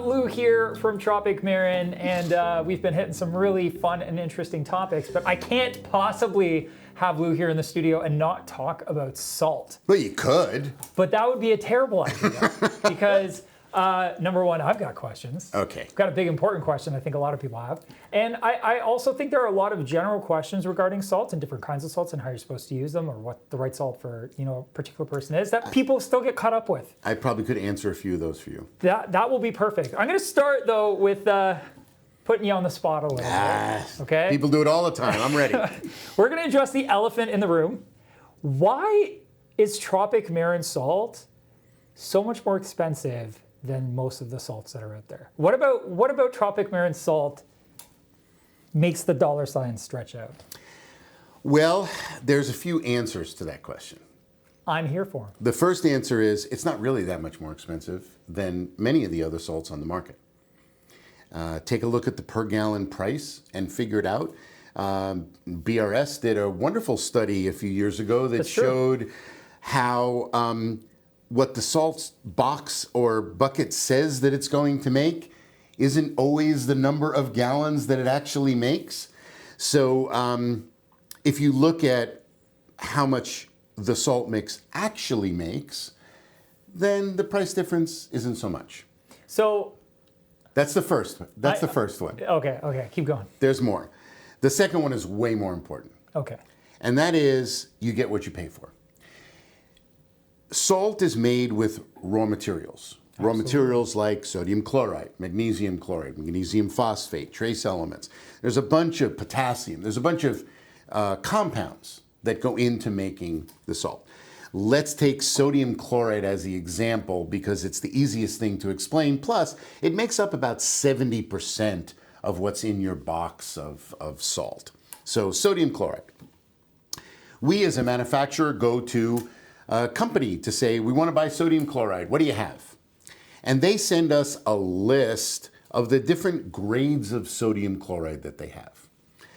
Lou here from Tropic Marin, and we've been hitting some really fun and interesting topics, but I can't possibly have Lou here in the studio and not talk about salt. Well, you could. But that would be a terrible idea because number one, I've got questions. Okay. I've got a big important question I think a lot of people have. And I also think there are a lot of general questions regarding salts and different kinds of salts and how you're supposed to use them or what the right salt for a particular person is that people still get caught up with. I probably could answer a few of those for you. That will be perfect. I'm going to start though with putting you on the spot a little bit. Okay? People do it all the time. I'm ready. We're going to address the elephant in the room. Why is Tropic Marin salt so much more expensive than most of the salts that are out there? What about Tropic Marin salt makes the dollar sign stretch out? Well, there's a few answers to that question. I'm here for them. The first answer is it's not really that much more expensive than many of the other salts on the market. Take a look at the per gallon price and figure it out. BRS did a wonderful study a few years ago that showed how what the salt box or bucket says that it's going to make isn't always the number of gallons that it actually makes. So if you look at how much the salt mix actually makes, then the price difference isn't so much. So that's the first one. That's the first one. Okay, keep going. There's more. The second one is way more important. Okay. And that is you get what you pay for. Salt is made with raw materials. Absolutely. Raw materials like sodium chloride, magnesium phosphate, trace elements. There's a bunch of potassium. There's a bunch of compounds that go into making the salt. Let's take sodium chloride as the example because it's the easiest thing to explain. Plus, it makes up about 70% of what's in your box of salt. So sodium chloride. We as a manufacturer go to a company to say, we want to buy sodium chloride. What do you have? And they send us a list of the different grades of sodium chloride that they have.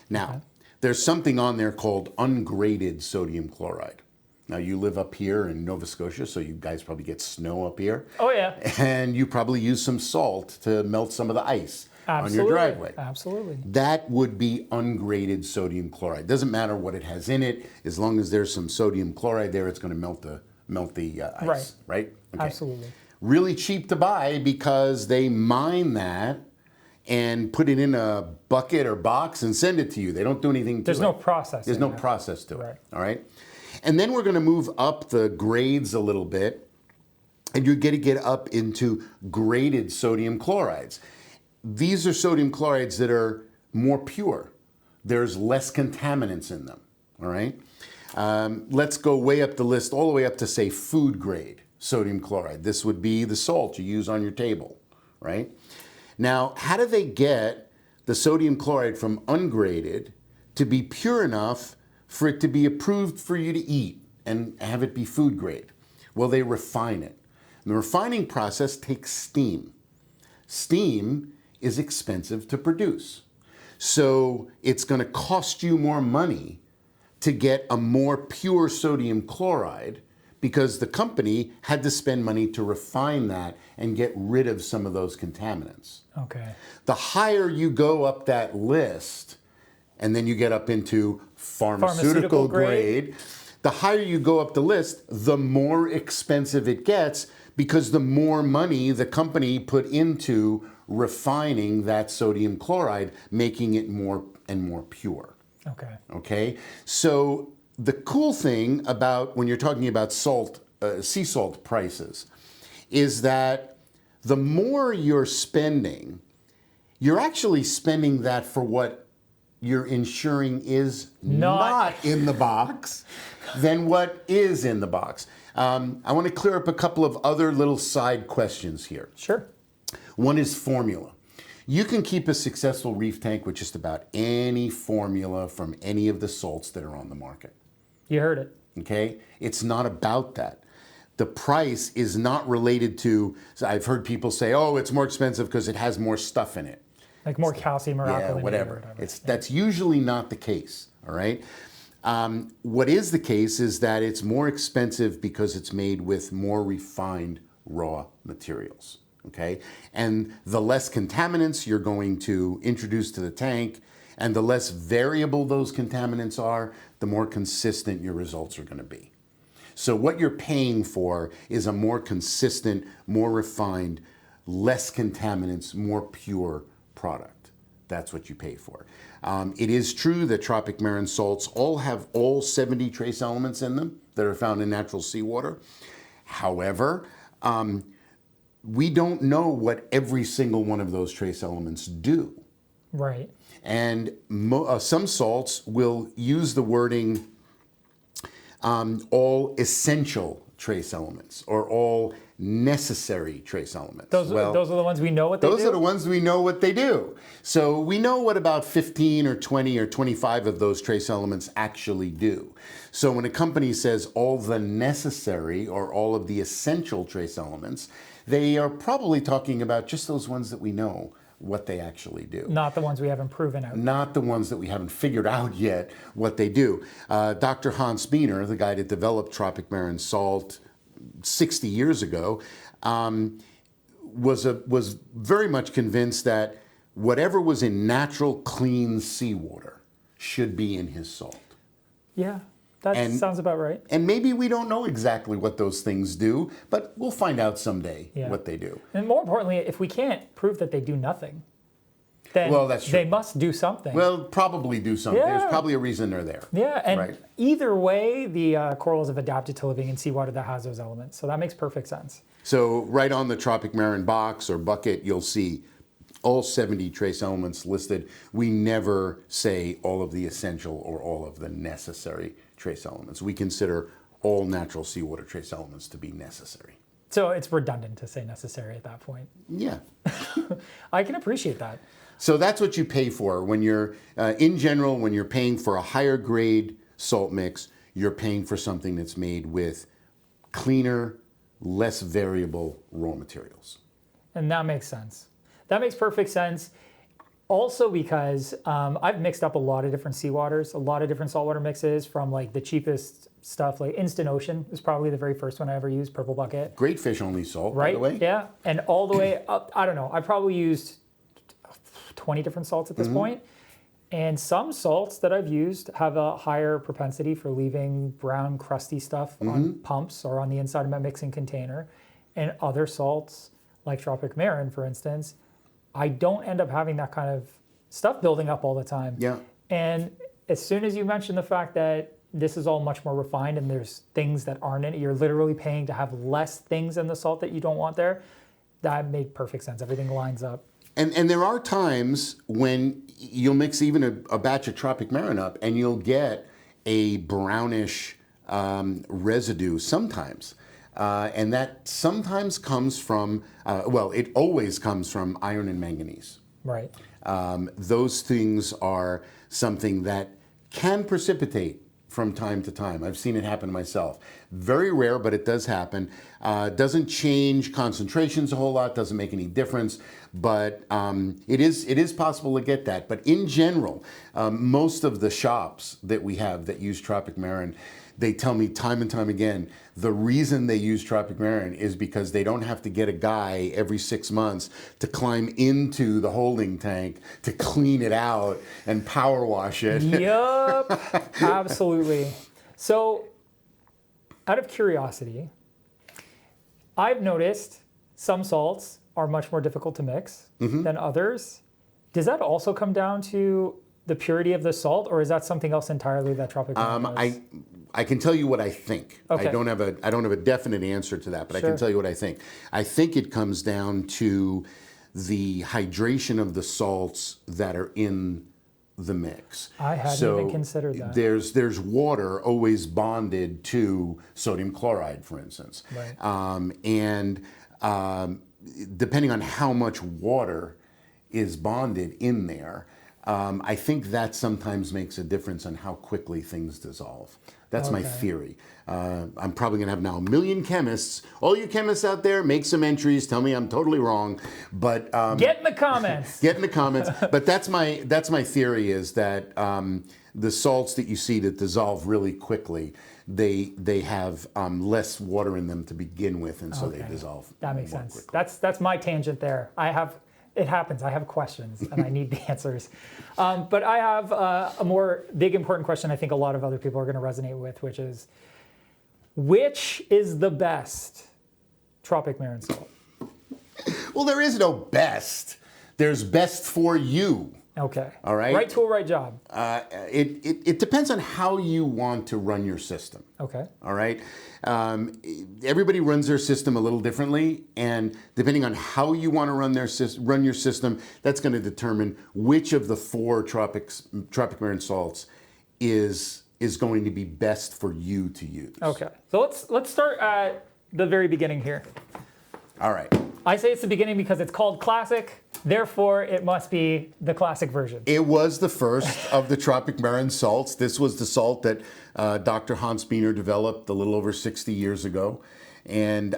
Now, there's something on there called ungraded sodium chloride. Now, you live up here in Nova Scotia, so you guys probably get snow up here. Oh, yeah. And you probably use some salt to melt some of the ice on your driveway. Absolutely. That would be ungraded sodium chloride. Doesn't matter what it has in it. As long as there's some sodium chloride there, it's going to melt the ice. Right? Okay. Absolutely. Really cheap to buy because they mine that and put it in a bucket or box and send it to you. They don't do anything to it. There's no process. There's no process to it. All right? And then we're going to move up the grades a little bit, and you're going to get up into graded sodium chlorides. These are sodium chlorides that are more pure. There's less contaminants in them, all right? Let's go way up the list, all the way up to, say, food grade sodium chloride. This would be the salt you use on your table, right? Now, how do they get the sodium chloride from ungraded to be pure enough for it to be approved for you to eat and have it be food grade? Well, they refine it. And the refining process takes steam. Steam is expensive to produce. So it's going to cost you more money to get a more pure sodium chloride because the company had to spend money to refine that and get rid of some of those contaminants. Okay. The higher you go up that list, and then you get up into pharmaceutical grade, the higher you go up the list, the more expensive it gets because the more money the company put into refining that sodium chloride, making it more and more pure. Okay. Okay? So the cool thing about when you're talking about salt, sea salt prices, is that the more you're spending, you're actually spending that for what you're ensuring is not in the box than what is in the box. I want to clear up a couple of other little side questions here. Sure. One is formula. You can keep a successful reef tank with just about any formula from any of the salts that are on the market. You heard it. Okay? It's not about that. The price is not related to, I've heard people say, oh, it's more expensive because it has more stuff in it. Like more calcium or alkalinity. Yeah, whatever. That's usually not the case, all right? What is the case is that it's more expensive because it's made with more refined raw materials, okay? And the less contaminants you're going to introduce to the tank, and the less variable those contaminants are, the more consistent your results are going to be. So what you're paying for is a more consistent, more refined, less contaminants, more pure product. That's what you pay for. It is true that Tropic Marin salts all have all 70 trace elements in them that are found in natural seawater. However, we don't know what every single one of those trace elements do. Right. And some salts will use the wording all essential trace elements or all necessary trace elements. Those are the ones we know what they do? Those are the ones we know what they do. So we know what about 15 or 20 or 25 of those trace elements actually do. So when a company says all the necessary or all of the essential trace elements, they are probably talking about just those ones that we know what they actually do. Not the ones we haven't proven out. Not the ones that we haven't figured out yet what they do. Dr. Hans Biener, the guy that developed Tropic Marin salt 60 years ago, was very much convinced that whatever was in natural, clean seawater should be in his salt. Yeah, that sounds about right. And maybe we don't know exactly what those things do, but we'll find out someday what they do. And more importantly, if we can't prove that they do nothing, then that's true. They must do something. Well, probably do something. Yeah. There's probably a reason they're there. Yeah, and right? Either way, the corals have adapted to living in seawater that has those elements. So that makes perfect sense. So right on the Tropic Marin box or bucket, you'll see all 70 trace elements listed. We never say all of the essential or all of the necessary trace elements. We consider all natural seawater trace elements to be necessary. So it's redundant to say necessary at that point. Yeah. I can appreciate that. So that's what you pay for when you're, in general, when you're paying for a higher grade salt mix, you're paying for something that's made with cleaner, less variable raw materials. And that makes sense. That makes perfect sense. Also because I've mixed up a lot of different seawaters, a lot of different saltwater mixes, from like the cheapest stuff, like Instant Ocean is probably the very first one I ever used, Purple Bucket. Great fish only salt, right? by the way. Yeah, and all the way up, I don't know, I probably used 20 different salts at this point. And some salts that I've used have a higher propensity for leaving brown, crusty stuff on pumps or on the inside of my mixing container. And other salts, like Tropic Marin, for instance, I don't end up having that kind of stuff building up all the time. Yeah. And as soon as you mention the fact that this is all much more refined and there's things that aren't in it, you're literally paying to have less things in the salt that you don't want there, that made perfect sense. Everything lines up. And there are times when you'll mix even a batch of Tropic Marin up and you'll get a brownish residue sometimes. And that sometimes comes from, it always comes from iron and manganese. Right. Those things are something that can precipitate from time to time. I've seen it happen myself. Very rare, but it does happen. Doesn't change concentrations a whole lot, doesn't make any difference, but it is possible to get that. But in general, most of the shops that we have that use Tropic Marin, they tell me time and time again, the reason they use Tropic Marin is because they don't have to get a guy every 6 months to climb into the holding tank to clean it out and power wash it. Yup, absolutely. So, out of curiosity, I've noticed some salts are much more difficult to mix than others. Does that also come down to the purity of the salt, or is that something else entirely that Tropic Marin does? I can tell you what I think. Okay. I don't have a definite answer to that, but I can tell you what I think. I think it comes down to the hydration of the salts that are in the mix. I hadn't even considered that. There's water always bonded to sodium chloride, for instance. Right. And depending on how much water is bonded in there, I think that sometimes makes a difference on how quickly things dissolve. That's my theory. I'm probably going to have now a million chemists. All you chemists out there, make some entries. Tell me I'm totally wrong. But get in the comments. Get in the comments. But that's my theory, is that the salts that you see that dissolve really quickly, they have less water in them to begin with, and so they dissolve. That makes more sense. quickly. That's my tangent there. It happens. I have questions and I need the answers. But I have a more big important question I think a lot of other people are going to resonate with, which is the best Tropic Marin salt? Well, there is no best. There's best for you. Okay. All right. Right tool, right job. It depends on how you want to run your system. Okay. All right. Everybody runs their system a little differently, and depending on how you want to run your system, that's going to determine which of the 4 Tropic Marin salts is going to be best for you to use. Okay. So let's start at the very beginning here. All right. I say it's the beginning because it's called Classic, therefore it must be the classic version. It was the first of the Tropic Marin salts. This was the salt that Dr. Hans Biener developed a little over 60 years ago. And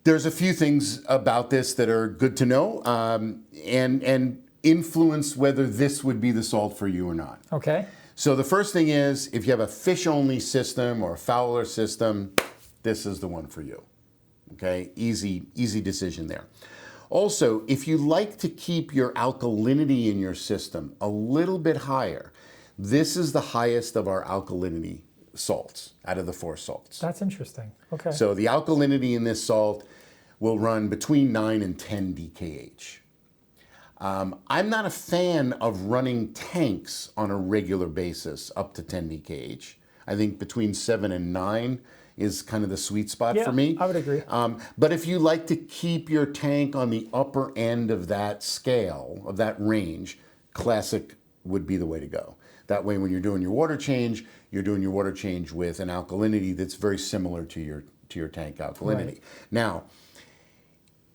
there's a few things about this that are good to know and influence whether this would be the salt for you or not. Okay. So the first thing is, if you have a fish-only system or a fowler system, this is the one for you. Okay, easy decision there. Also, if you like to keep your alkalinity in your system a little bit higher, this is the highest of our alkalinity salts out of the 4 salts. That's interesting. Okay. So the alkalinity in this salt will run between 9 and 10 DKH. I'm not a fan of running tanks on a regular basis up to 10 DKH. I think between 7 and 9 is kind of the sweet spot for me. I would agree. But if you like to keep your tank on the upper end of that scale, of that range, Classic would be the way to go. That way when you're doing your water change, you're doing your water change with an alkalinity that's very similar to your tank alkalinity. Right. Now,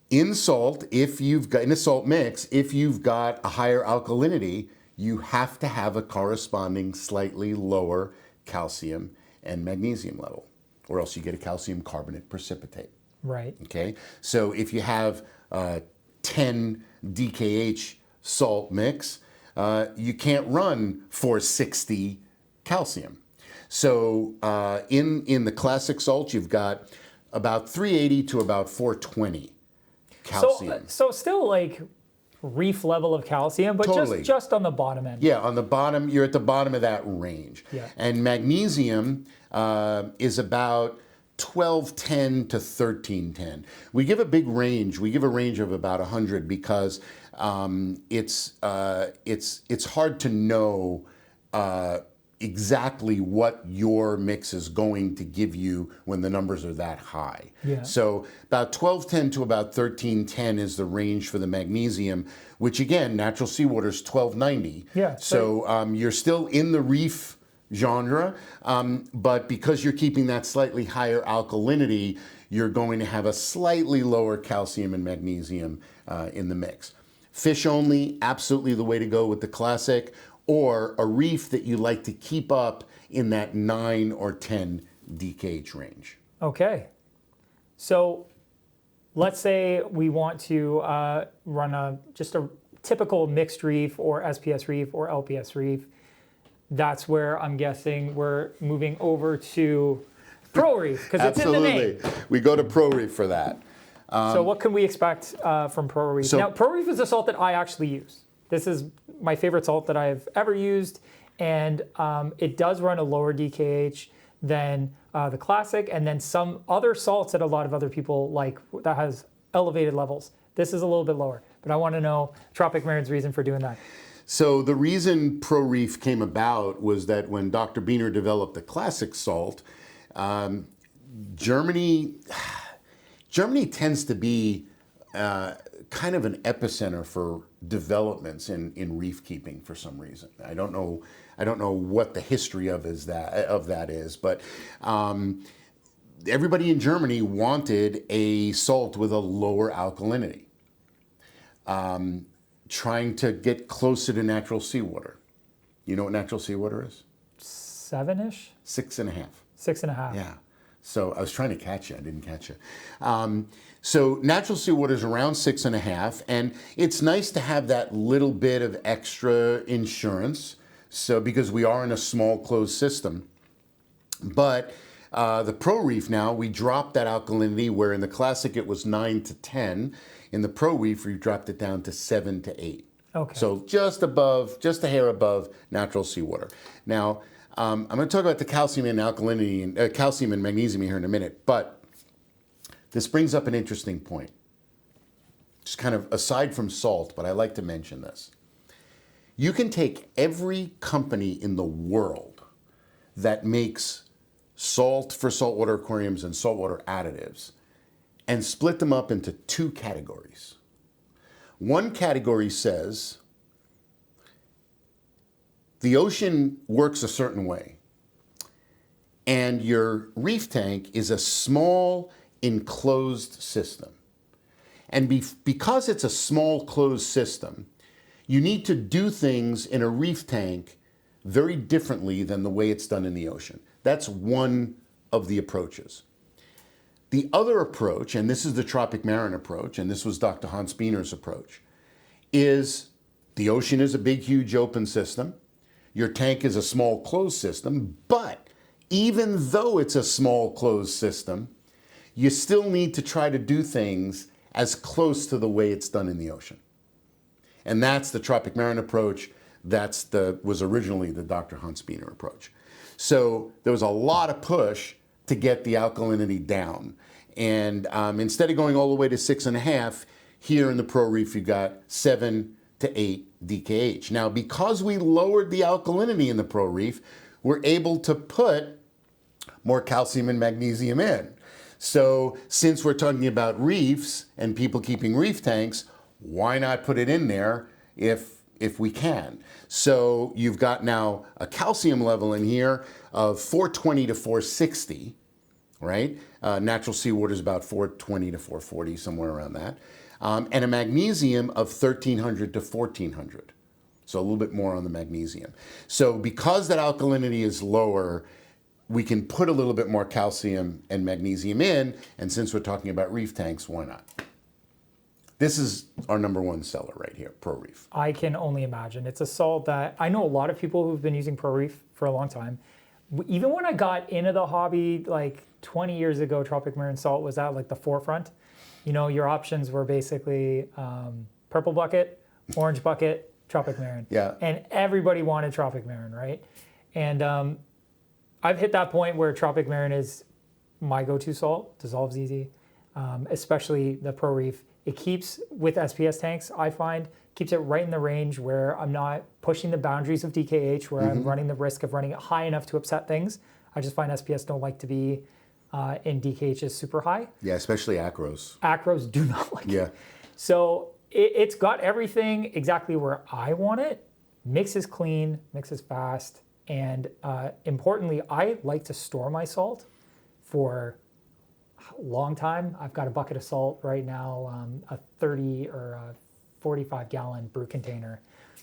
in salt, in a salt mix, if you've got a higher alkalinity, you have to have a corresponding slightly lower calcium and magnesium level, or else you get a calcium carbonate precipitate. Right. Okay, so if you have 10 DKH salt mix, you can't run 460 calcium. So in the Classic salt, you've got about 380 to about 420 calcium. So still like Reef level of calcium, but Totally. just on the bottom end. Yeah, on the bottom, you're at the bottom of that range. Yeah. And magnesium is about 1210 to 1310. We give a big range. We give a range of about 100 because it's hard to know exactly what your mix is going to give you when the numbers are that high. Yeah. So about 1210 to about 1310 is the range for the magnesium, which again, natural seawater is 1290. Yeah. So you're still in the Reef genre, but because you're keeping that slightly higher alkalinity, you're going to have a slightly lower calcium and magnesium in the mix. Fish only, absolutely the way to go with the Classic, or a Reef that you like to keep up in that 9 or 10 DKH range. Okay. So let's say we want to run just a typical mixed reef or SPS reef or LPS reef. That's where I'm guessing we're moving over to Pro Reef because it's in the name. We go to Pro Reef for that. So what can we expect from Pro Reef? Now, Pro Reef is a salt that I actually use. This is my favorite salt that I've ever used, and it does run a lower DKH than the Classic, and then some other salts that a lot of other people like that has elevated levels. This is a little bit lower, but I want to know Tropic Marin's reason for doing that. So the reason Pro Reef came about was that when Dr. Biener developed the Classic salt, Germany tends to be kind of an epicenter for developments in reef keeping for some reason. I don't know what the history of that is, but everybody in Germany wanted a salt with a lower alkalinity, trying to get closer to natural seawater. You know what natural seawater is? 7-ish? 6.5. 6.5. Yeah. So I was trying to catch you. I didn't catch you. So natural seawater is around 6.5, and it's nice to have that little bit of extra insurance. So because we are in a small closed system, But the Pro Reef now, we dropped that alkalinity where in the Classic it was 9 to 10. In the Pro Reef, we dropped it down to 7 to 8. Okay. So just above, just a hair above natural seawater. Now, I'm going to talk about the calcium and alkalinity, and calcium and magnesium here in a minute, but this brings up an interesting point. Just kind of aside from salt, but I like to mention this. You can take every company in the world that makes salt for saltwater aquariums and saltwater additives and split them up into two categories. One category says the ocean works a certain way, and your reef tank is a small enclosed system. And because it's a small closed system, you need to do things in a reef tank very differently than the way it's done in the ocean. That's one of the approaches. The other approach, and this is the Tropic Marin approach, and this was Dr. Hans Biener's approach, is the ocean is a big, huge open system. Your tank is a small closed system, but even though it's a small closed system, you still need to try to do things as close to the way it's done in the ocean. And that's the Tropic Marin approach. Was originally the Dr. Hans Biener approach. So there was a lot of push to get the alkalinity down. And instead of going all the way to 6.5, here in the Pro Reef, you got 7 to 8 DKH. Now, because we lowered the alkalinity in the Pro Reef, we're able to put more calcium and magnesium in. So since we're talking about reefs and people keeping reef tanks, why not put it in there if we can? So you've got now a calcium level in here of 420 to 460, right? Natural seawater is about 420 to 440, somewhere around that. And a magnesium of 1300 to 1400. So a little bit more on the magnesium. So because that alkalinity is lower, we can put a little bit more calcium and magnesium in, and since we're talking about reef tanks, why not? This is our number one seller right here, Pro Reef. I can only imagine. It's a salt that I know a lot of people who've been using Pro Reef for a long time. Even when I got into the hobby like 20 years ago, Tropic Marin salt was at like the forefront. You know, your options were basically purple bucket, orange bucket, Tropic Marin. Yeah. And everybody wanted Tropic Marin, right? And I've hit that point where Tropic Marin is my go-to salt, dissolves easy, especially the Pro Reef. It keeps, with SPS tanks, I find, keeps it right in the range where I'm not pushing the boundaries of DKH, where I'm running the risk of running it high enough to upset things. I just find SPS don't like to be in DKHs super high. Yeah, especially acros. Acros do not like Yeah. it. So it's got everything exactly where I want it. Mixes clean, mixes fast, and importantly, I like to store my salt for a long time. I've got a bucket of salt right now, a 30 or a 45 gallon brew container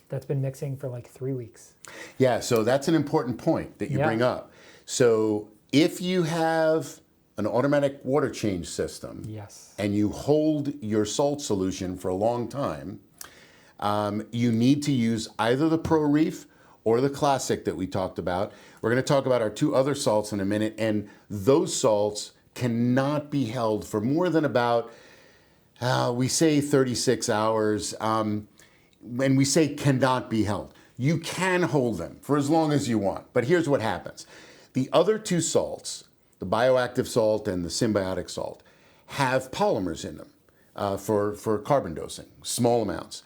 that's been mixing for like 3 weeks. Yeah, so that's an important point that you bring up. So if you have an automatic water change system, Yes. and you hold your salt solution for a long time, you need to use either the Pro Reef or the Classic that we talked about. We're going to talk about our two other salts in a minute, and those salts cannot be held for more than about, we say 36 hours, and we say cannot be held. You can hold them for as long as you want, but here's what happens. The other two salts, the bioactive salt and the symbiotic salt, have polymers in them for carbon dosing, small amounts.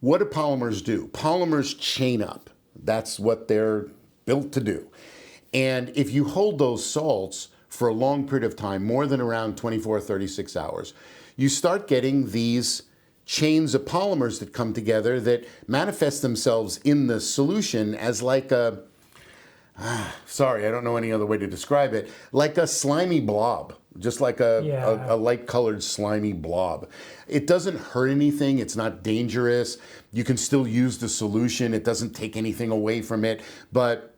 What do polymers do? Polymers chain up. That's what they're built to do. And if you hold those salts for a long period of time, more than around 24 or 36 hours, you start getting these chains of polymers that come together that manifest themselves in the solution as like a, sorry, I don't know any other way to describe it, like a slimy blob, just like a light-colored slimy blob. It doesn't hurt anything. It's not dangerous. You can still use the solution. It doesn't take anything away from it, but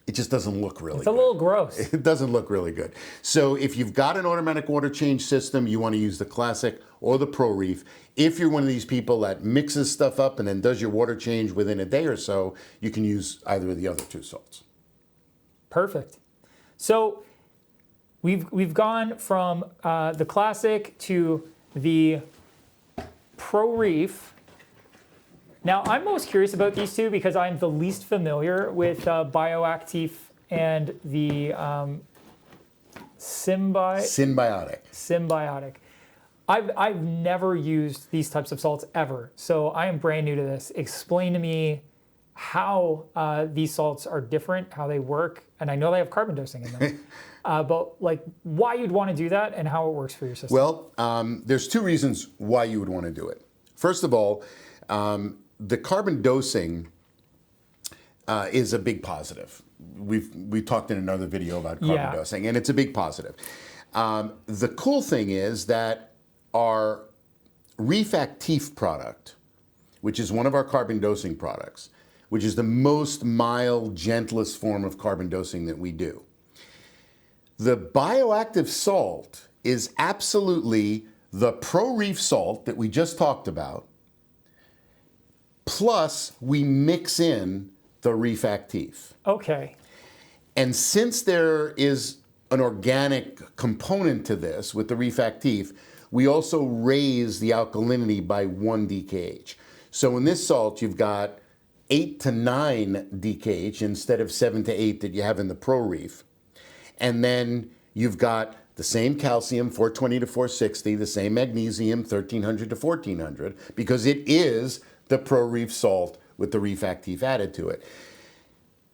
it just doesn't look really good. It's a little gross. It doesn't look really good. So if you've got an automatic water change system, you want to use the Classic or the Pro Reef. If you're one of these people that mixes stuff up and then does your water change within a day or so, you can use either of the other two salts. Perfect. So we've gone from the classic to the Pro Reef. Now, I'm most curious about these two because I'm the least familiar with bioactive and the symbiotic. I've never used these types of salts ever, so I am brand new to this. Explain to me how these salts are different, how they work, and I know they have carbon dosing in them, but like why you'd want to do that and how it works for your system. Well, there's two reasons why you would want to do it. First of all, the carbon dosing is a big positive. We talked in another video about carbon dosing, and it's a big positive. The cool thing is that our Reef Active product, which is one of our carbon dosing products, which is the most mild, gentlest form of carbon dosing that we do. The bioactive salt is absolutely the Pro Reef salt that we just talked about, plus we mix in the Reef Active. Okay. And since there is an organic component to this with the Reef Active, we also raise the alkalinity by 1 DKH. So in this salt, you've got 8 to 9 DKH instead of 7 to 8 that you have in the Pro Reef. And then you've got the same calcium, 420 to 460, the same magnesium, 1300 to 1400, because it is the Pro Reef salt with the Reef Active added to it.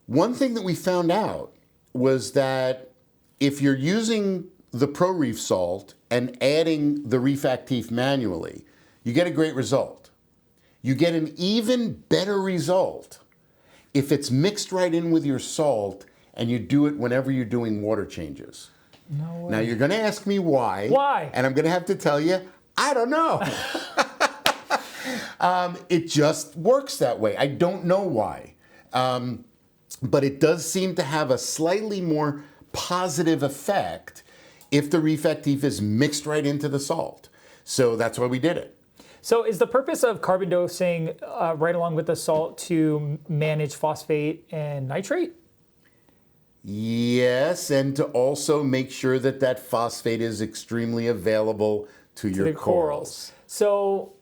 One thing that we found out was that if you're using the Pro Reef salt and adding the Reef Active manually, you get a great result. You get an even better result if it's mixed right in with your salt and you do it whenever you're doing water changes. No way. Now you're going to ask me why. Why? And I'm going to have to tell you, I don't know. It just works that way. I don't know why. But it does seem to have a slightly more positive effect if the Reef Active is mixed right into the salt. So that's why we did it. So is the purpose of carbon dosing right along with the salt to manage phosphate and nitrate? Yes, and to also make sure that that phosphate is extremely available to your corals. So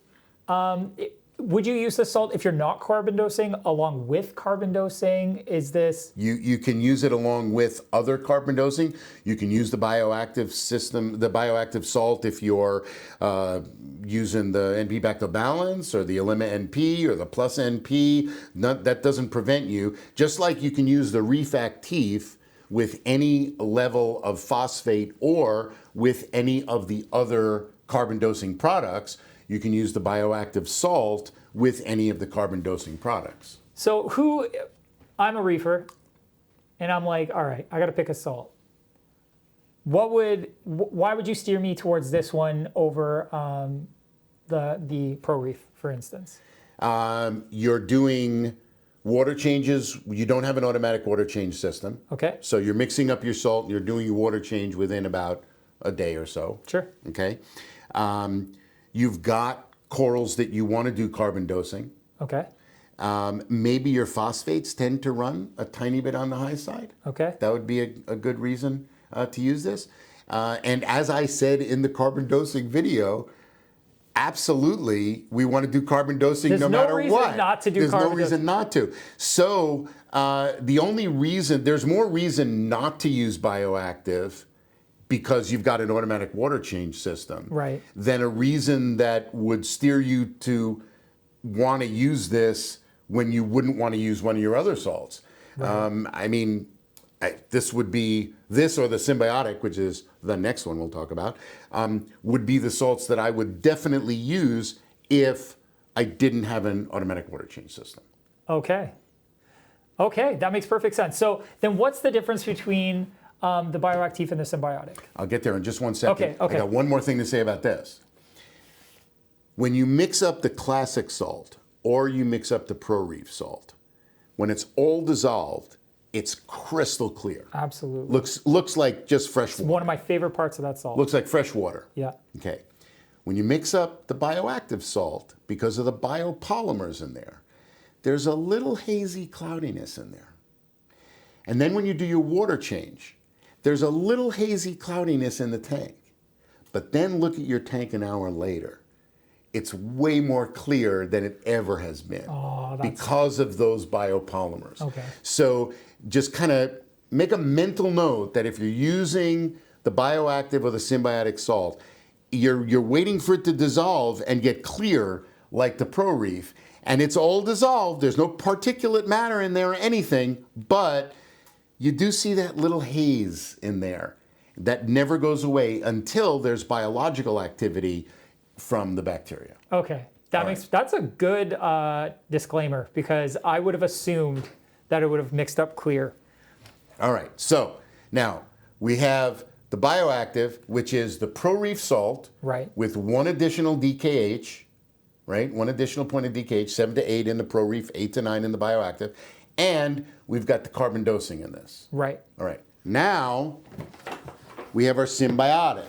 would you use the salt if you're not carbon dosing along with carbon dosing? Is this... You can use it along with other carbon dosing. You can use the bioactive system, the bioactive salt if you're using the NP Bacto Balance or the Elima NP or the Plus NP. That doesn't prevent you. Just like you can use the Reef Active with any level of phosphate or with any of the other carbon dosing products, you can use the bioactive salt with any of the carbon dosing products. So I'm a reefer, and I'm like, all right, I got to pick a salt. Why would you steer me towards this one over the Pro Reef, for instance? You're doing water changes. You don't have an automatic water change system. Okay. So you're mixing up your salt. You're doing your water change within about a day or so. Sure. Okay. You've got corals that you want to do carbon dosing. Okay. Maybe your phosphates tend to run a tiny bit on the high side. Okay. That would be a good reason to use this. And as I said in the carbon dosing video, absolutely, we want to do carbon dosing no matter what. There's no reason not to do carbon dosing. There's no reason not to. So the only reason, there's more reason not to use bioactive because you've got an automatic water change system, right, than a reason that would steer you to want to use this when you wouldn't want to use one of your other salts. Right. I mean, this would be, this or the symbiotic, which is the next one we'll talk about, would be the salts that I would definitely use if I didn't have an automatic water change system. Okay. Okay, that makes perfect sense. So then what's the difference between the bioactive and the symbiotic? I'll get there in just one second. Okay. I got one more thing to say about this. When you mix up the classic salt or you mix up the Pro Reef salt, when it's all dissolved, it's crystal clear. Absolutely. Looks like just fresh water. It's one of my favorite parts of that salt. Looks like fresh water. Yeah. Okay. When you mix up the bioactive salt, because of the biopolymers in there, there's a little hazy cloudiness in there. And then when you do your water change, there's a little hazy cloudiness in the tank. But then look at your tank an hour later. It's way more clear than it ever has been because of those biopolymers. Okay. So just kind of make a mental note that if you're using the bioactive or the symbiotic salt, you're waiting for it to dissolve and get clear like the Pro Reef, and it's all dissolved. There's no particulate matter in there or anything, but you do see that little haze in there that never goes away until there's biological activity from the bacteria. Okay, that's a good disclaimer, because I would have assumed that it would have mixed up clear. All right, so now we have the bioactive, which is the Pro Reef salt, right, with one additional DKH, right? One additional point of DKH, 7 to 8 in the Pro Reef, 8 to 9 in the bioactive, and we've got the carbon dosing in this. Right. All right, now we have our symbiotic,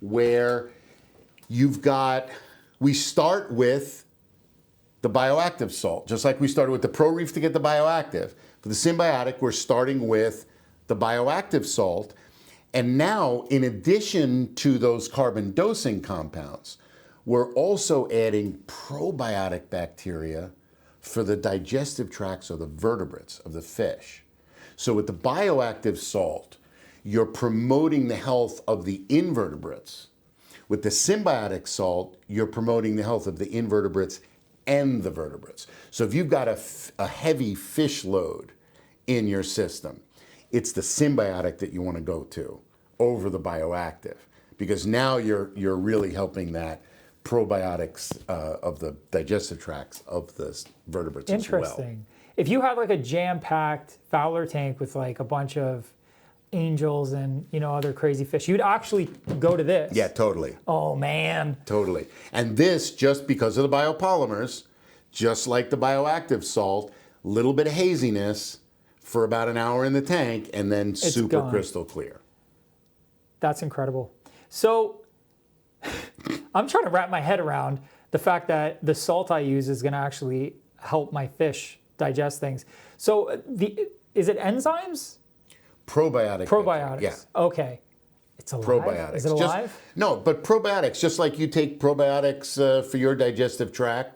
where we start with the bioactive salt, just like we started with the Pro Reef to get the bioactive. For the symbiotic, we're starting with the bioactive salt. And now, in addition to those carbon dosing compounds, we're also adding probiotic bacteria for the digestive tracts of the vertebrates of the fish. So with the bioactive salt, you're promoting the health of the invertebrates. With the symbiotic salt, you're promoting the health of the invertebrates and the vertebrates. So if you've got a heavy fish load in your system, it's the symbiotic that you want to go to over the bioactive, because now you're really helping that probiotics of the digestive tracts of the vertebrates as well. Interesting. If you had like a jam-packed Fowler tank with like a bunch of angels and other crazy fish, you'd actually go to this. Yeah, totally. Oh man. Totally. And this, just because of the biopolymers, just like the bioactive salt, little bit of haziness for about an hour in the tank, and then it's super gone. Crystal clear. That's incredible. So I'm trying to wrap my head around the fact that the salt I use is going to actually help my fish digest things. So is it enzymes? Probiotics. Probiotics. Yeah. Okay. It's alive? Probiotics. Is it alive? No, but probiotics, just like you take probiotics for your digestive tract.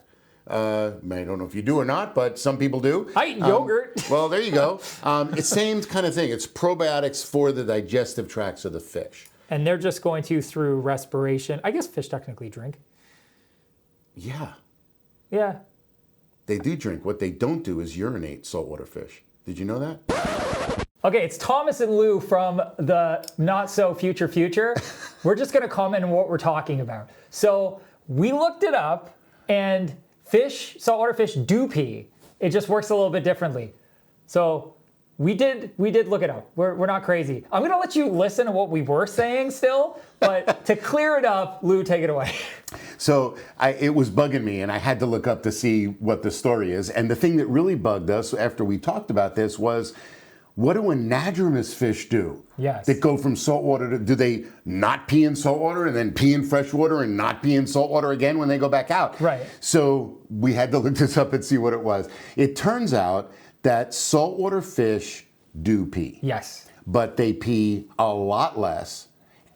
I don't know if you do or not, but some people do. I eat yogurt. Well, there you go. It's same kind of thing. It's probiotics for the digestive tracts of the fish. And they're just going through respiration. I guess fish technically drink. Yeah. Yeah. They do drink. What they don't do is urinate, saltwater fish. Did you know that? Okay, it's Thomas and Lou from the Not So Future. We're just going to comment on what we're talking about. So we looked it up, and saltwater fish do pee. It just works a little bit differently. So we did look it up. We're not crazy. I'm going to let you listen to what we were saying still, but to clear it up, Lou, take it away. So it was bugging me, and I had to look up to see what the story is. And the thing that really bugged us after we talked about this was, what do anadromous fish do? Yes. That go from saltwater do they not pee in saltwater and then pee in freshwater and not pee in saltwater again when they go back out? Right. So we had to look this up and see what it was. It turns out that saltwater fish do pee. Yes. But they pee a lot less,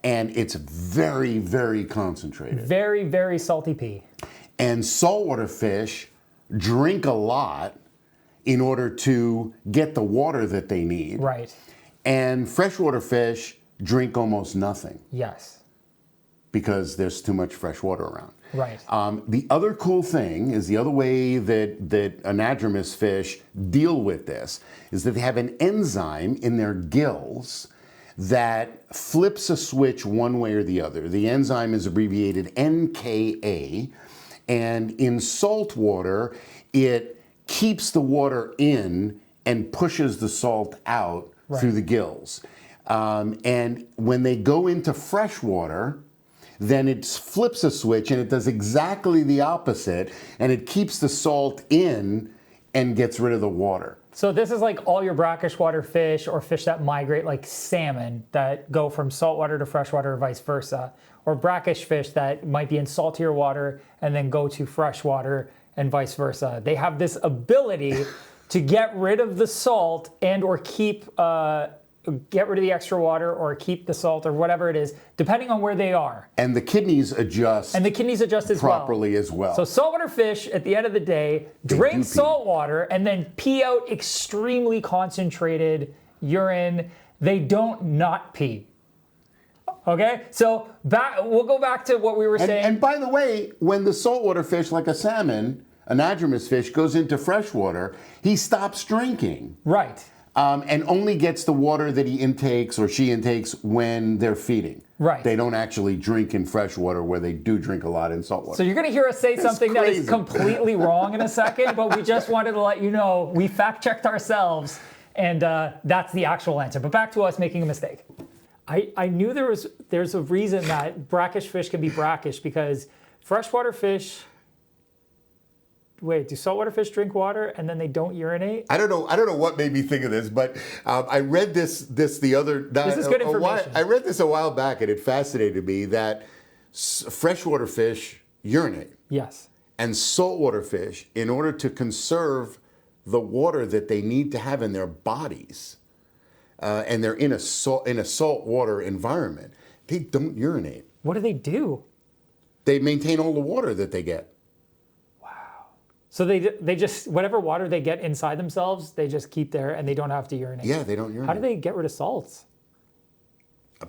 and it's very, very concentrated. Very, very salty pee. And saltwater fish drink a lot in order to get the water that they need. Right. And freshwater fish drink almost nothing. Yes. Because there's too much fresh water around. Right. The other cool thing is the other way that anadromous fish deal with this is that they have an enzyme in their gills that flips a switch one way or the other. The enzyme is abbreviated NKA, and in salt water, it keeps the water in and pushes the salt out through the gills. And when they go into fresh water, then it flips a switch and it does exactly the opposite, and it keeps the salt in and gets rid of the water. So this is like all your brackish water fish, or fish that migrate, like salmon, that go from saltwater to freshwater or vice versa, or brackish fish that might be in saltier water and then go to freshwater and vice versa. They have this ability to get rid of the salt and or keep get rid of the extra water or keep the salt or whatever it is, depending on where they are. And the kidneys adjust. And the kidneys adjust as properly as well. So saltwater fish, at the end of the day, drink salt water and then pee out extremely concentrated urine. They don't not pee. Okay, so we'll go back to what we were saying. And by the way, when the saltwater fish, like a salmon, anadromous fish, goes into freshwater, he stops drinking. Right. And only gets the water that he intakes or she intakes when they're feeding. Right. They don't actually drink in freshwater where they do drink a lot in saltwater. So you're going to hear us say something that is completely wrong in a second, but we just wanted to let you know we fact-checked ourselves, and that's the actual answer. But back to us making a mistake. I knew there's a reason that brackish fish can be brackish, because freshwater fish... Wait, do saltwater fish drink water and then they don't urinate? I don't know what made me think of this, but I read this the other. This is good information. I read this a while back, and it fascinated me that freshwater fish urinate. Yes. And saltwater fish, in order to conserve the water that they need to have in their bodies, and they're in a saltwater environment, they don't urinate. What do? They maintain all the water that they get. So they just, whatever water they get inside themselves, they just keep there and they don't have to urinate. Yeah, they don't urinate. How do they get rid of salts?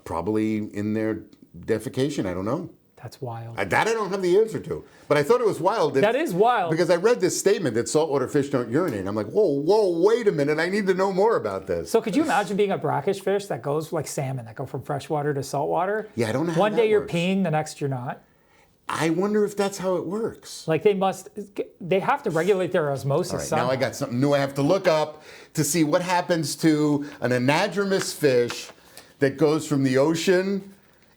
Probably in their defecation, I don't know. That's wild. That I don't have the answer to. But I thought it was wild. That is wild. Because I read this statement that saltwater fish don't urinate. I'm like, whoa, wait a minute. I need to know more about this. So could you imagine being a brackish fish that goes like salmon, that go from freshwater to saltwater? Yeah, I don't know how One that day you're works. peeing, the next you're not. I wonder if that's how it works. Like they have to regulate their osmosis. All right, somehow. now I got something new I have to look up to see what happens to an anadromous fish that goes from the ocean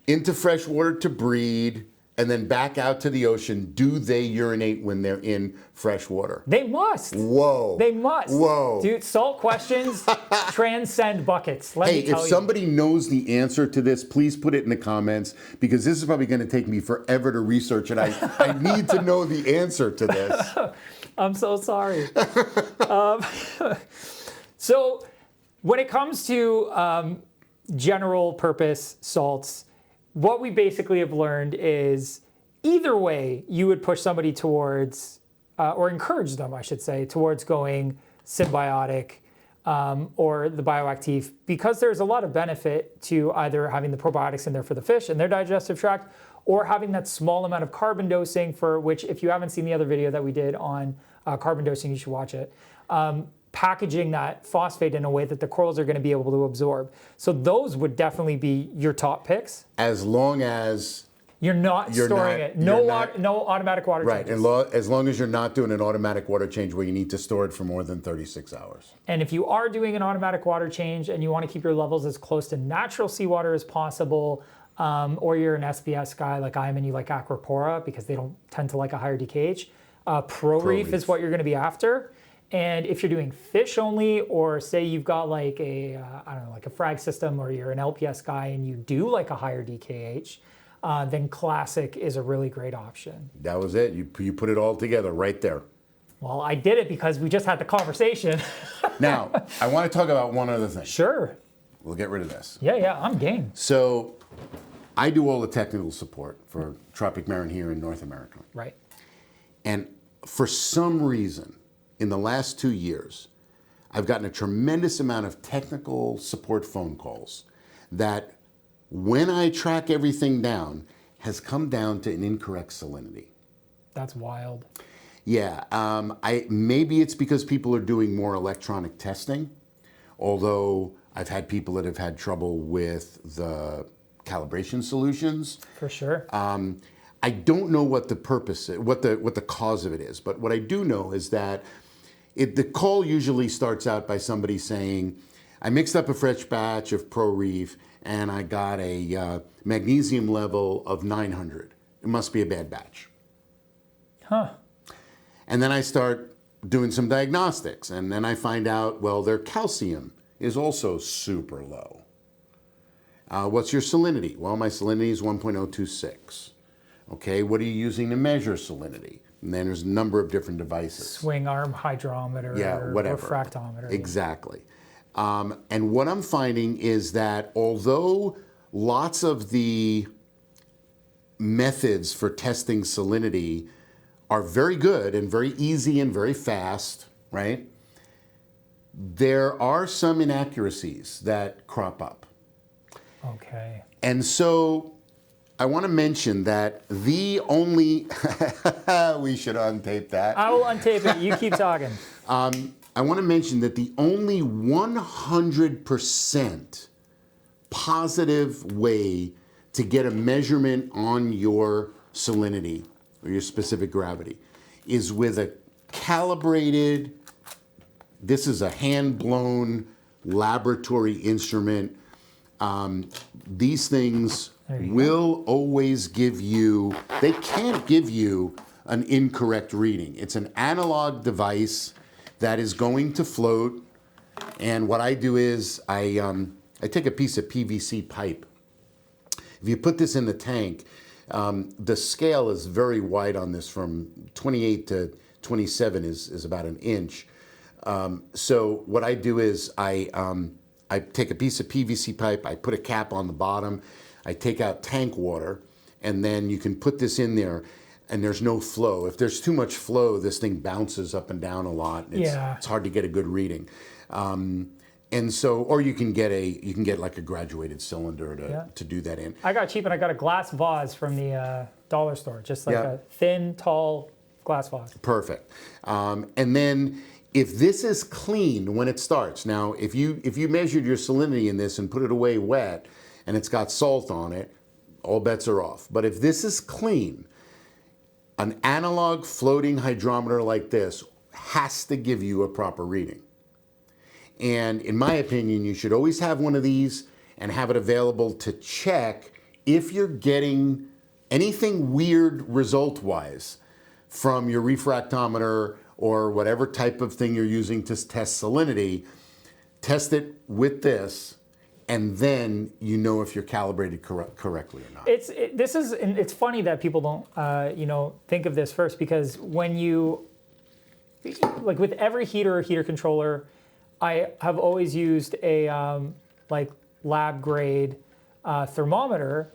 into freshwater to breed and then back out to the ocean. Do they urinate when they're in freshwater? They must. Whoa. They must. Whoa. Dude, salt questions transcend buckets. Let me tell if you. somebody knows the answer to this, please put it in the comments, because this is probably going to take me forever to research, and I need to know the answer to this. I'm so sorry. So when it comes to general purpose salts, what we basically have learned is either way you would push somebody towards, or encourage them, I should say, towards going symbiotic or the bioactive, because there's a lot of benefit to either having the probiotics in there for the fish and their digestive tract, or having that small amount of carbon dosing, for which, if you haven't seen the other video that we did on carbon dosing, you should watch it. Packaging that phosphate in a way that the corals are going to be able to absorb. So those would definitely be your top picks. As long as you're not storing it. No automatic water changes. Right, as long as you're not doing an automatic water change where you need to store it for more than 36 hours. And if you are doing an automatic water change and you want to keep your levels as close to natural seawater as possible, or you're an SPS guy like I am and you like Aquapora because they don't tend to like a higher DKH, Pro Reef is what you're going to be after. And if you're doing fish only, or say you've got like a frag system, or you're an LPS guy and you do like a higher DKH, then Classic is a really great option. That was it. You put it all together right there. Well, I did it because we just had the conversation. Now, I want to talk about one other thing. Sure. We'll get rid of this. Yeah, I'm game. So, I do all the technical support for Tropic Marin here in North America. Right. And for some reason, in the last 2 years, I've gotten a tremendous amount of technical support phone calls that, when I track everything down, has come down to an incorrect salinity. That's wild. Yeah, maybe it's because people are doing more electronic testing, although I've had people that have had trouble with the calibration solutions. For sure. I don't know what the purpose is, what the cause of it is, but what I do know is that the call usually starts out by somebody saying, I mixed up a fresh batch of Pro Reef and I got a magnesium level of 900. It must be a bad batch. Huh. And then I start doing some diagnostics, and then I find out, well, their calcium is also super low. What's your salinity? Well, my salinity is 1.026. Okay, what are you using to measure salinity? And then there's a number of different devices. Swing arm hydrometer, yeah, whatever. or refractometer. Exactly. And what I'm finding is that although lots of the methods for testing salinity are very good and very easy and very fast, right? There are some inaccuracies that crop up. Okay. And so I want to mention that the only, we should untape that. I will untape it. You keep talking. I want to mention that the only 100% positive way to get a measurement on your salinity or your specific gravity is with a calibrated, this is a hand-blown laboratory instrument. These things will always give you, they can't give you an incorrect reading. It's an analog device that is going to float. And what I do is I take a piece of PVC pipe. If you put this in the tank, the scale is very wide on this, from 28 to 27 is about an inch. So what I do is I take a piece of PVC pipe, I put a cap on the bottom, I take out tank water, and then you can put this in there and there's no flow. If there's too much flow, this thing bounces up and down a lot. It's hard to get a good reading. And so, or you can get like a graduated cylinder to do that in. I got cheap and I got a glass vase from the dollar store, just like a thin, tall glass vase. Perfect. And then if this is clean when it starts, now if you measured your salinity in this and put it away wet and it's got salt on it, all bets are off. But if this is clean, an analog floating hydrometer like this has to give you a proper reading. And in my opinion, you should always have one of these and have it available to check if you're getting anything weird result-wise from your refractometer or whatever type of thing you're using to test salinity. Test it with this, and then you know if you're calibrated correctly or not. It's funny that people don't think of this first, because when you, like with every heater or heater controller, I have always used a lab grade thermometer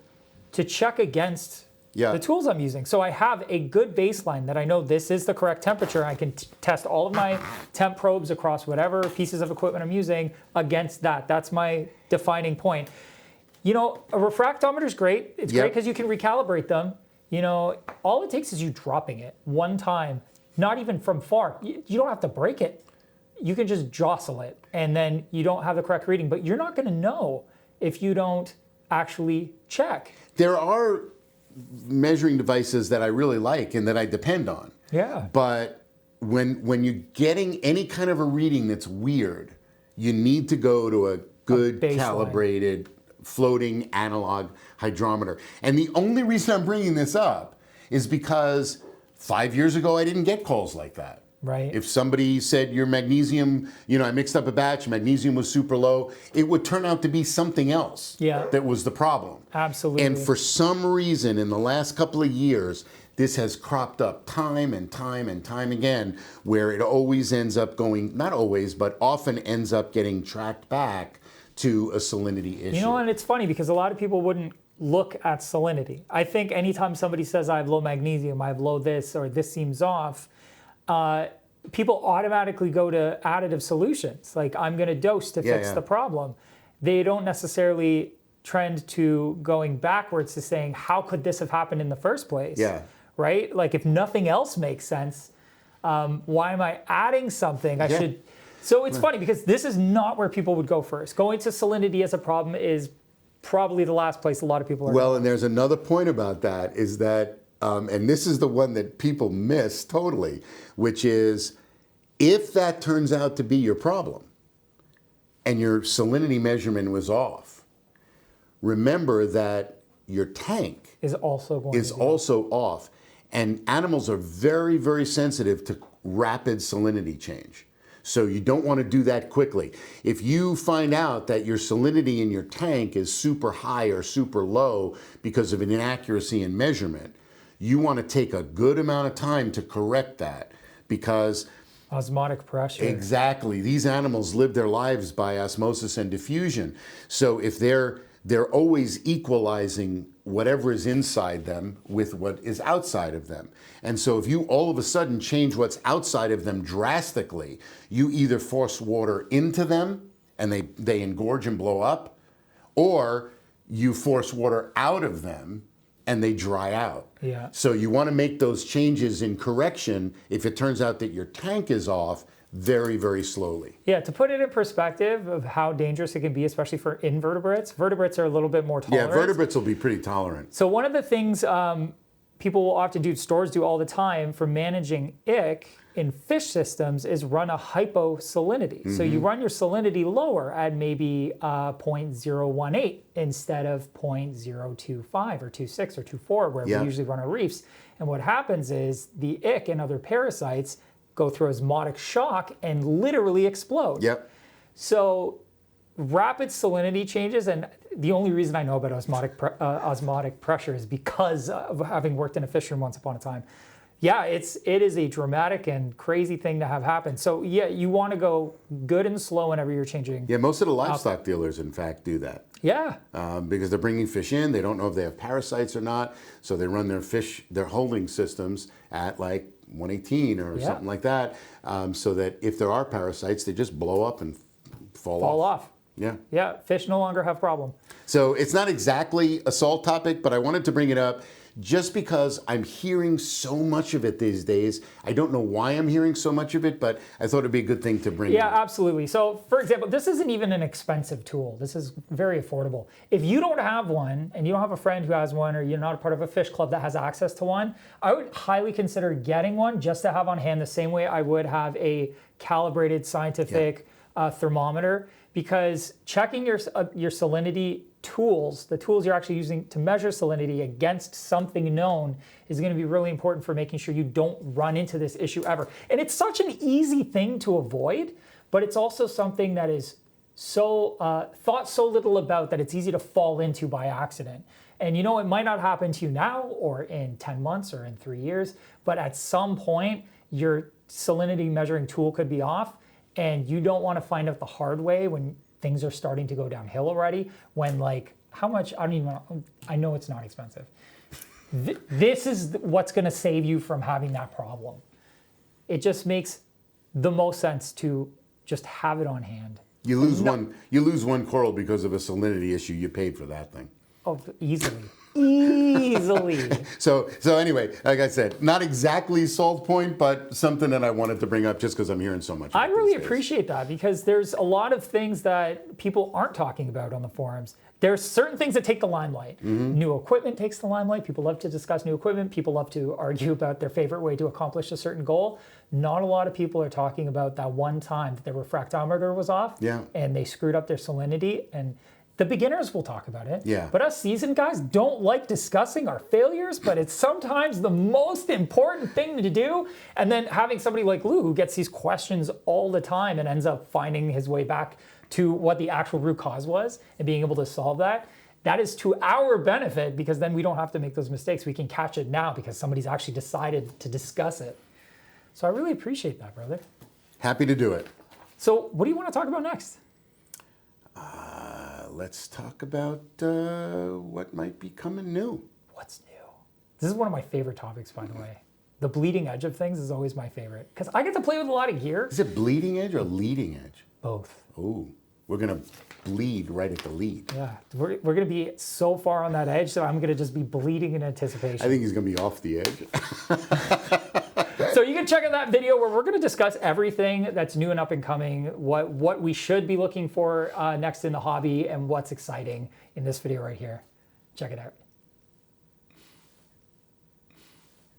to check against the tools I'm using. So I have a good baseline that I know this is the correct temperature. I can test all of my temp probes across whatever pieces of equipment I'm using against that. That's my defining point. A refractometer is great. It's great because you can recalibrate them. All it takes is you dropping it one time, not even from far. You don't have to break it. You can just jostle it, and then you don't have the correct reading. But you're not going to know if you don't actually check. There are measuring devices that I really like and that I depend on. Yeah. But when you're getting any kind of a reading that's weird, you need to go to a good calibrated floating analog hydrometer. And the only reason I'm bringing this up is because 5 years ago I didn't get calls like that. Right. If somebody said your magnesium, I mixed up a batch, magnesium was super low, it would turn out to be something else that was the problem. Absolutely. And for some reason, in the last couple of years, this has cropped up time and time and time again, where it always ends up going, not always, but often ends up getting tracked back to a salinity issue. And it's funny because a lot of people wouldn't look at salinity. I think anytime somebody says I have low magnesium, I have low this, or this seems off, people automatically go to additive solutions. Like, I'm going to dose to fix the problem. They don't necessarily trend to going backwards to saying, how could this have happened in the first place? Yeah. Right? Like, if nothing else makes sense, why am I adding something? I should. So it's funny because this is not where people would go first. Going to salinity as a problem is probably the last place a lot of people are going. And there's another point about that is that, and this is the one that people miss totally, which is if that turns out to be your problem and your salinity measurement was off, remember that your tank is also off. And animals are very, very sensitive to rapid salinity change. So you don't want to do that quickly. If you find out that your salinity in your tank is super high or super low because of an inaccuracy in measurement, you want to take a good amount of time to correct that, because Osmotic pressure. Exactly. These animals live their lives by osmosis and diffusion. So if they're always equalizing whatever is inside them with what is outside of them. And so if you all of a sudden change what's outside of them drastically, you either force water into them and they engorge and blow up, or you force water out of them and they dry out. Yeah. So you want to make those changes in correction if it turns out that your tank is off very, very slowly. Yeah, to put it in perspective of how dangerous it can be, especially for invertebrates. Vertebrates are a little bit more tolerant. Yeah, vertebrates will be pretty tolerant. So one of the things people will often do, stores do all the time for managing ick in fish systems is run a hyposalinity. So you run your salinity lower at maybe 0.018 instead of 0.025 or 26 or 24 where we usually run our reefs. And what happens is the ick and other parasites go through osmotic shock and literally explode. Yep. So rapid salinity changes, and the only reason I know about osmotic pressure is because of having worked in a fish room once upon a time. Yeah, it is a dramatic and crazy thing to have happen. So yeah, you want to go good and slow whenever you're changing. Yeah, most of the livestock dealers, in fact, do that. Yeah. Because they're bringing fish in, they don't know if they have parasites or not, so they run their holding systems at like 118 or something like that, so that if there are parasites, they just blow up and fall off. Yeah. Yeah, fish no longer have problem. So it's not exactly a salt topic, but I wanted to bring it up just because I'm hearing so much of it these days. I don't know why I'm hearing so much of it, but I thought it'd be a good thing to bring up. Yeah, absolutely. So for example, this isn't even an expensive tool. This is very affordable. If you don't have one and you don't have a friend who has one, or you're not a part of a fish club that has access to one, I would highly consider getting one just to have on hand the same way I would have a calibrated scientific thermometer, because checking your salinity tools, the tools you're actually using to measure salinity against something known, is going to be really important for making sure you don't run into this issue ever. And it's such an easy thing to avoid, but it's also something that is so thought so little about that it's easy to fall into by accident. And you know, it might not happen to you now or in 10 months or in 3 years, but at some point your salinity measuring tool could be off, and you don't want to find out the hard way when things are starting to go downhill already, when like, how much, I don't even know, I know it's not expensive. This is what's going to save you from having that problem. It just makes the most sense to just have it on hand. You lose one coral because of a salinity issue, you paid for that thing. Oh, easily. Easily. So anyway, like I said, not exactly salt point, but something that I wanted to bring up just because I'm hearing so much. I really appreciate that, because there's a lot of things that people aren't talking about on the forums. There's certain things that take the limelight. New equipment takes the limelight. People love to discuss new equipment. People love to argue about their favorite way to accomplish a certain goal. Not a lot of people are talking about that one time that their refractometer was off and they screwed up their salinity. And the beginners will talk about it. Yeah. But us seasoned guys don't like discussing our failures, but it's sometimes the most important thing to do. And then having somebody like Lou who gets these questions all the time and ends up finding his way back to what the actual root cause was and being able to solve that, that is to our benefit, because then we don't have to make those mistakes. We can catch it now because somebody's actually decided to discuss it. So I really appreciate that, brother. Happy to do it. So what do you want to talk about next? Let's talk about what might be coming new. What's new? This is one of my favorite topics, by the way. The bleeding edge of things is always my favorite, because I get to play with a lot of gear. Is it bleeding edge or leading edge? Both. Oh, we're going to bleed right at the lead. Yeah, we're going to be so far on that edge, so I'm going to just be bleeding in anticipation. I think he's going to be off the edge. So you can check out that video where we're going to discuss everything that's new and up and coming, what we should be looking for next in the hobby, and what's exciting in this video right here. Check it out.